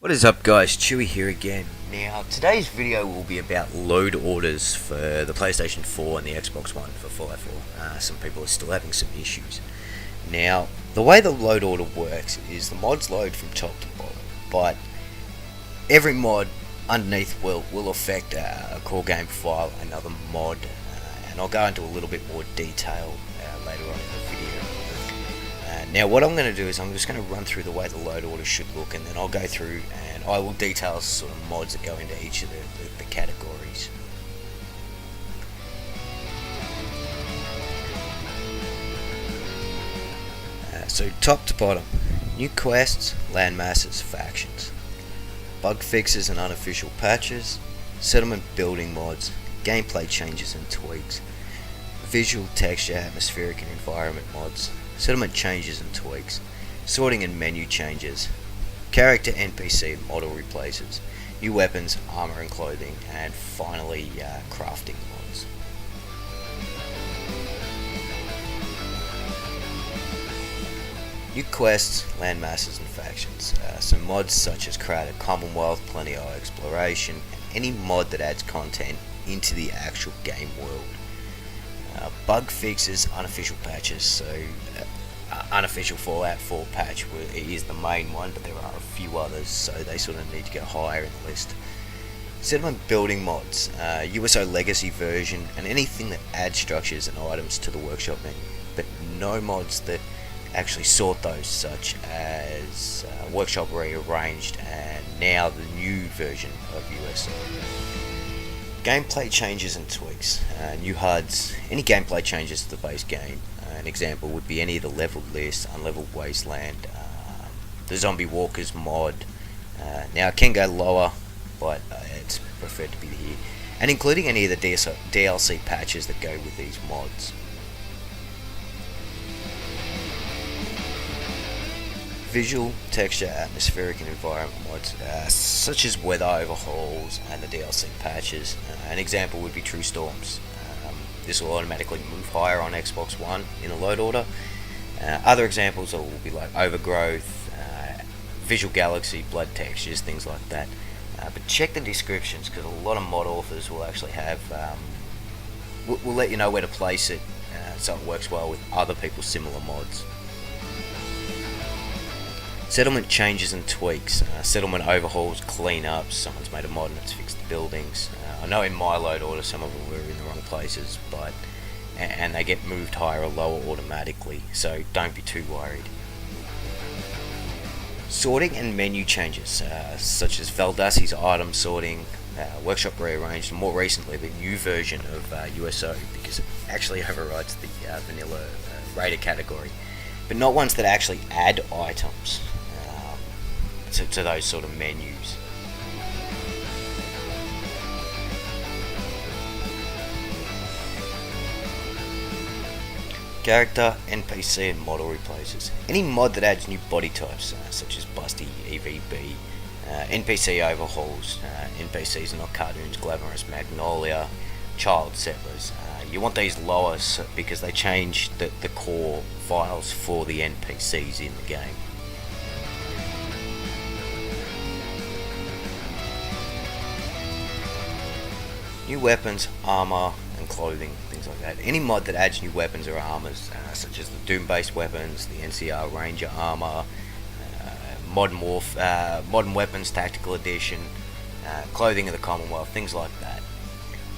What is up, guys? Chewy here again. Now, today's video will be about load orders for the PlayStation 4 and the Xbox One for Fallout 4. Some people are still having some issues. Now, the way the load order works is the mods load from top to bottom, but every mod underneath will affect a core game file, another mod, and I'll go into a little bit more detail later on in the video. Now what I'm going to do is I'm just going to run through the way the load order should look, and then I'll go through and I will detail sort of mods that go into each of the categories. So top to bottom, new quests, land masses, factions, bug fixes and unofficial patches, settlement building mods, gameplay changes and tweaks, visual, texture, atmospheric and environment mods, settlement changes and tweaks, sorting and menu changes, character, NPC and model replaces, new weapons, armor and clothing, and finally crafting mods. New quests, land masses and factions. Some mods such as Creative Commonwealth, Plenty of Exploration, and any mod that adds content into the actual game world. Bug fixes, unofficial patches. So unofficial Fallout 4 patch is the main one, but there are a few others, so they sort of need to go higher in the list. Settlement building mods, USO legacy version, and anything that adds structures and items to the workshop menu, but no mods that actually sort those, such as workshop rearranged and now the new version of USO. Gameplay changes and tweaks, new HUDs, any gameplay changes to the base game. An example would be any of the leveled lists, unleveled wasteland, the zombie walkers mod. Now it can go lower, but it's preferred to be here, and including any of the DLC patches that go with these mods. Visual, texture, atmospheric and environment mods, such as weather overhauls and the DLC patches. An example would be True Storms. This will automatically move higher on Xbox One in a load order. Other examples will be like Overgrowth, Visual Galaxy, Blood textures, things like that. But check the descriptions, because a lot of mod authors will actually have, will let you know where to place it, so it works well with other people's similar mods. Settlement changes and tweaks, settlement overhauls, cleanups, someone's made a mod and it's fixed the buildings. I know in my load order some of them were in the wrong places, but and they get moved higher or lower automatically, so don't be too worried. Sorting and menu changes, such as Valdassi's item sorting, workshop rearranged, and more recently the new version of USO, because it actually overrides the vanilla raider category, but not ones that actually add items to those sort of menus. Character, NPC and model replaces. Any mod that adds new body types, such as Busty, EVB, NPC overhauls, NPCs are not cartoons, Glamorous Magnolia, Child Settlers. You want these lower because they change the core files for the NPCs in the game. New weapons, armor and clothing, things like that. Any mod that adds new weapons or armors, such as the Doom-based weapons, the NCR Ranger armor, Modern Weapons Tactical Edition, clothing of the Commonwealth, things like that.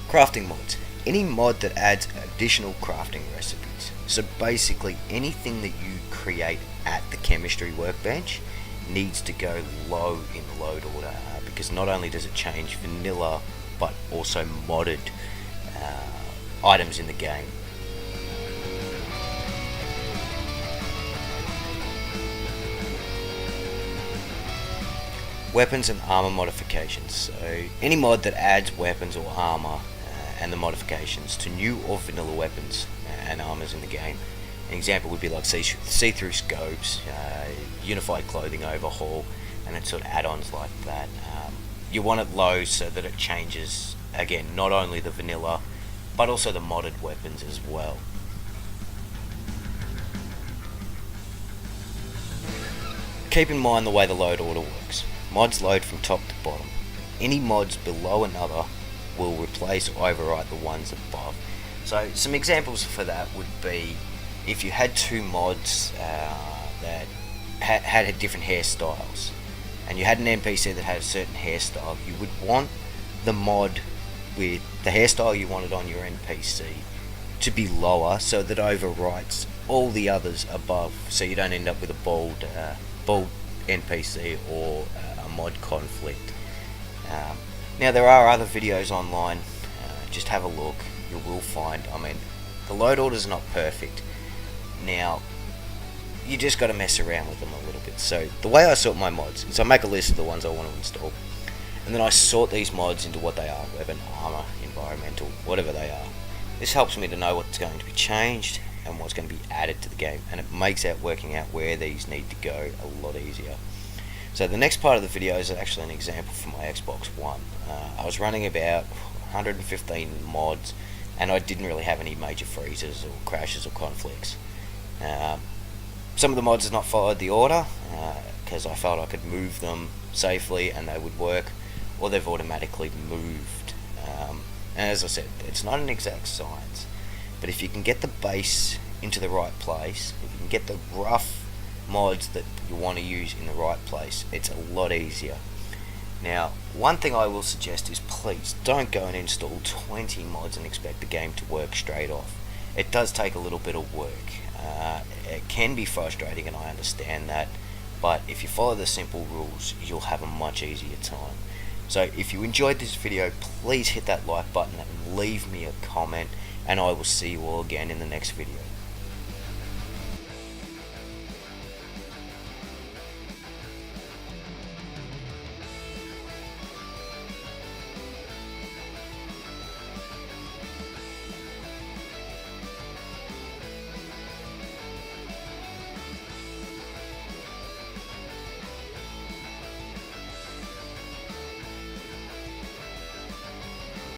Crafting mods. Any mod that adds additional crafting recipes. So basically anything that you create at the chemistry workbench needs to go low in the load order, because not only does it change vanilla but also modded items in the game. Weapons and armor modifications. So any mod that adds weapons or armor and the modifications to new or vanilla weapons and armors in the game. An example would be like see-through scopes, unified clothing overhaul, and it's sort of add-ons like that. You want it low so that it changes, again, not only the vanilla, but also the modded weapons as well. Keep in mind the way the load order works. mods load from top to bottom. Any mods below another will replace or overwrite the ones above. So some examples for that would be if you had two mods that had different hairstyles, and you had an NPC that had a certain hairstyle, you would want the mod with the hairstyle you wanted on your NPC to be lower, so that overwrites all the others above, so you don't end up with a bald NPC or a mod conflict. Now there are other videos online, just have a look, you will find, the load orders are not perfect. Now you just got to mess around with them a little bit. So the way I sort my mods is I make a list of the ones I want to install, and then I sort these mods into what they are: weapon, armor, environmental, whatever they are. This helps me to know what's going to be changed and what's going to be added to the game, and it makes working out where these need to go a lot easier. So the next part of the video is actually an example for my Xbox One. I was running about 115 mods, and I didn't really have any major freezes or crashes or conflicts. Some of the mods have not followed the order because I felt I could move them safely and they would work, or they've automatically moved. And as I said, it's not an exact science, but if you can get the base into the right place, if you can get the rough mods that you want to use in the right place, it's a lot easier. Now, one thing I will suggest is please don't go and install 20 mods and expect the game to work straight off. It does take a little bit of work. It can be frustrating, and I understand that, but if you follow the simple rules, you'll have a much easier time. So if you enjoyed this video, please hit that like button and leave me a comment, and I will see you all again in the next video.